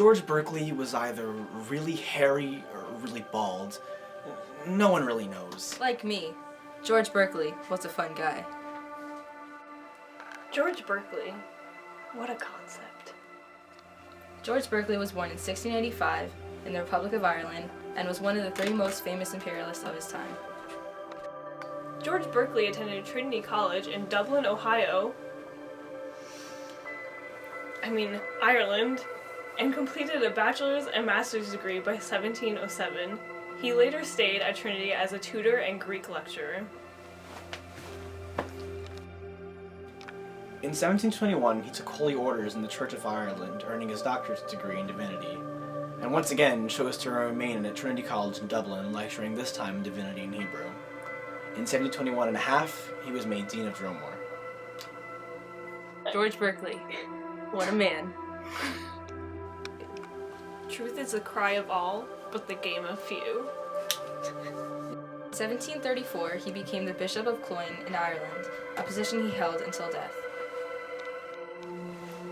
George Berkeley was either really hairy or really bald. No one really knows. Like me, George Berkeley was a fun guy. George Berkeley. What a concept. George Berkeley was born in 1685 in the Republic of Ireland and was one of the 3 most famous imperialists of his time. George Berkeley attended Trinity College in Dublin, Ohio, Ireland, and completed a bachelor's and master's degree by 1707. He later stayed at Trinity as a tutor and Greek lecturer. In 1721, he took holy orders in the Church of Ireland, earning his doctorate degree in divinity, and once again chose to remain at Trinity College in Dublin, lecturing this time in divinity and Hebrew. In 1721 and a half, he was made Dean of Dromore. George Berkeley. What a man. Truth is the cry of all, but the game of few. In 1734, he became the Bishop of Cloyne in Ireland, a position he held until death.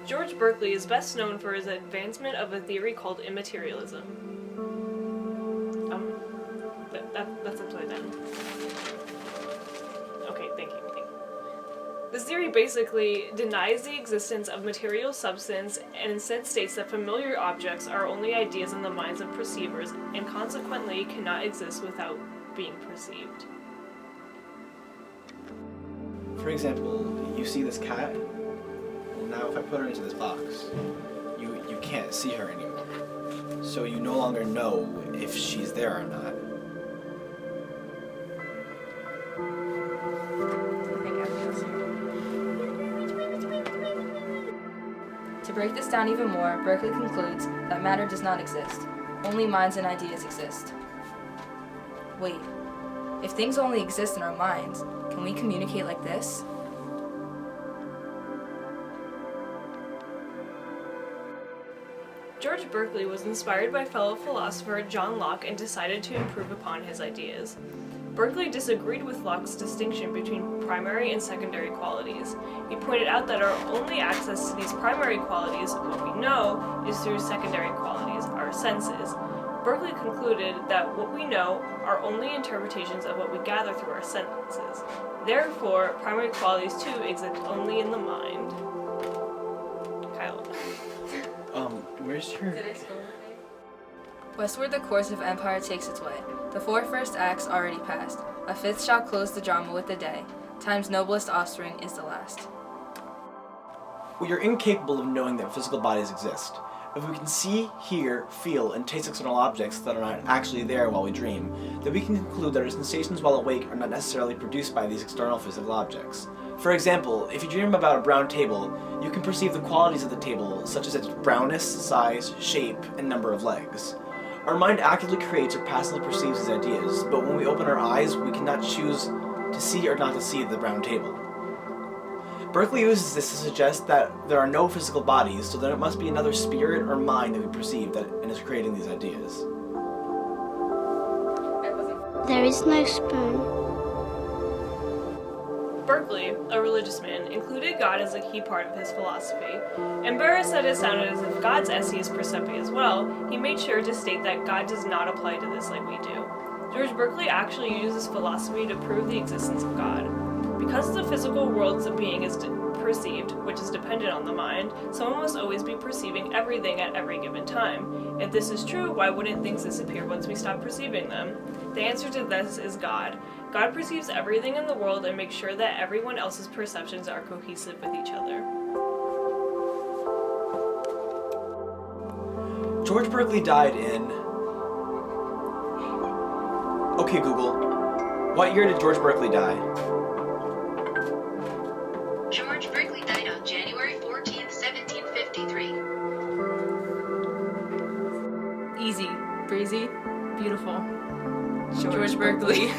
George Berkeley is best known for his advancement of a theory called immaterialism. That's upside down. Okay, thank you. This theory basically denies the existence of material substance and instead states that familiar objects are only ideas in the minds of perceivers and consequently cannot exist without being perceived. For example, you see this cat? Well, now if I put her into this box, you can't see her anymore. So you no longer know if she's there or not. To break this down even more, Berkeley concludes that matter does not exist. Only minds and ideas exist. Wait, if things only exist in our minds, can we communicate like this? George Berkeley was inspired by fellow philosopher John Locke and decided to improve upon his ideas. Berkeley disagreed with Locke's distinction between primary and secondary qualities. He pointed out that our only access to these primary qualities, what we know, is through secondary qualities, our senses. Berkeley concluded that what we know are only interpretations of what we gather through our senses. Therefore, primary qualities too exist only in the mind. Kyle. Where's your... Westward the course of empire takes its way. The 4 first acts already passed. A 5th shall close the drama with the day. Time's noblest offspring is the last. We are incapable of knowing that physical bodies exist. If we can see, hear, feel, and taste external objects that are not actually there while we dream, then we can conclude that our sensations while awake are not necessarily produced by these external physical objects. For example, if you dream about a brown table, you can perceive the qualities of the table, such as its brownness, size, shape, and number of legs. Our mind actively creates or passively perceives these ideas, but when we open our eyes, we cannot choose to see or not to see the brown table. Berkeley uses this to suggest that there are no physical bodies, so that it must be another spirit or mind that we perceive that and is creating these ideas. There is no spoon. Berkeley, a religious man, included God as a key part of his philosophy. Embarrassed that it sounded as if God's essay is percepi as well, he made sure to state that God does not apply to this like we do. George Berkeley actually uses philosophy to prove the existence of God. Because the physical world's being is perceived, which is dependent on the mind, someone must always be perceiving everything at every given time. If this is true, why wouldn't things disappear once we stop perceiving them? The answer to this is God. God perceives everything in the world and makes sure that everyone else's perceptions are cohesive with each other. George Berkeley died in... Okay, Google. What year did George Berkeley die? George Berkeley died on January 14th, 1753. Easy, breezy, beautiful. George Berkeley.